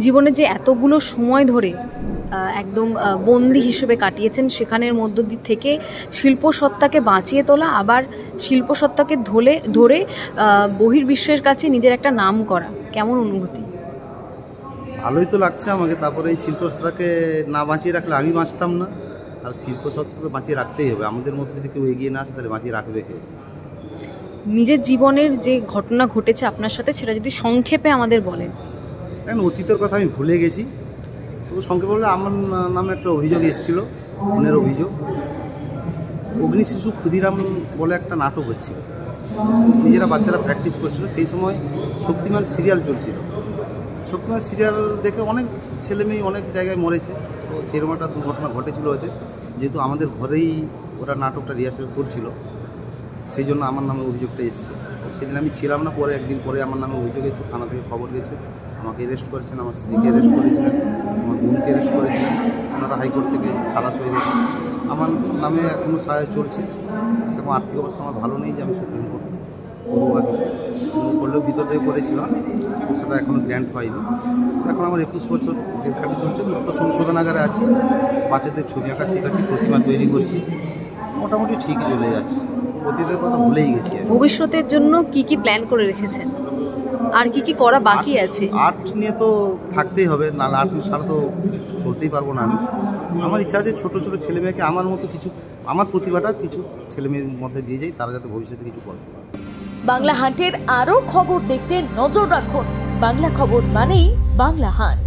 জীবনে যে এতগুলো সময় ধরে একদম বন্দি হিসেবে কাটিয়েছেন, সেখানের মধ্য থেকে শিল্পসত্তাকে বাঁচিয়ে তোলা, আবার শিল্পসত্তাকে ধরে বহির্বিশ্বের কাছে নিজের একটা নাম করা, কেমন অনুভূতি? ভালোই তো লাগছে আমাকে। তারপরে এই শিল্পসত্তাকে না বাঁচিয়ে রাখলে আমি বাঁচতাম না, আর শিল্পসত্তা তো বাঁচিয়ে রাখতেই হবে। আমাদের মধ্যে যদি কেউ এগিয়ে না আসে তাহলে বাঁচিয়ে রাখবে কে? নিজের জীবনের যে ঘটনা ঘটেছে আপনার সাথে, সেটা যদি সংক্ষেপে আমাদের বলেন। এখন অতীতের কথা আমি ভুলে গেছি, তো সংক্ষেপে বললে আমার নামে একটা অভিযোগ এসেছিলো, খুনের অভিযোগ। অগ্নিশিশু ক্ষুদিরাম বলে একটা নাটক হচ্ছিল, নিজেরা বাচ্চারা প্র্যাকটিস করছিল। সেই সময় শক্তিমান সিরিয়াল চলছিল। শক্তিমান সিরিয়াল দেখে অনেক ছেলেমেয়ে অনেক জায়গায় মরেছে, তো সেরকম একটা দুর্ঘটনা ঘটেছিল ওদের। যেহেতু আমাদের ঘরেই ওরা নাটকটা রিহার্সাল করছিল, সেই জন্য আমার নামে অভিযোগটা এসছে। সেদিন আমি ছিলাম না, পরে একদিন পরে আমার নামে অভিযোগ এসেছে, থানা থেকে খবর গেছে, আমাকে অ্যারেস্ট করেছেন, আমার স্ত্রীকে অ্যারেস্ট করেছিলেন, আমার বোনকে অ্যারেস্ট করেছিলেন। ওনারা হাইকোর্ট থেকে খালাস হয়ে গেছে। আমার নামে এখনও সাজা চলছে। সেরকম আর্থিক অবস্থা আমার ভালো নেই যে আমি সুপ্রিম কোর্ট করবো বা কিছু করলেও ভিতর থেকে করেছিলাম, সেটা এখনও গ্র্যান্ট হয়নি। এখন আমার 21 বছর জেলখাটি চলছে, মুক্ত সংশোধনাগারে আছি, বাচ্চাদের ছবি আঁকা শেখাচ্ছি, প্রতিমা তৈরি করছি, মোটামুটি ঠিকই চলে যাচ্ছে। অতীতের কথা ভুলেই গেছি। ভবিষ্যতের জন্য কি কি প্ল্যান করে রেখেছেন, আর কি কি করা বাকি আছে? আর্ট নিয়ে তো থাকতেই হবে, নাহলে আর্ট ছাড়া তো চলতেই পারবো না আমি। আমার ইচ্ছা আছে ছোটো ছোটো ছেলেমেয়েকে আমার মতো কিছু, আমার প্রতিভাটা কিছু ছেলেমেয়ের মধ্যে দিয়ে যাই, তারা যাতে ভবিষ্যতে কিছু করতে পারে। বাংলা হান্টের আরও খবর দেখতে নজর রাখুন। বাংলা খবর মানেই বাংলা হান্ট।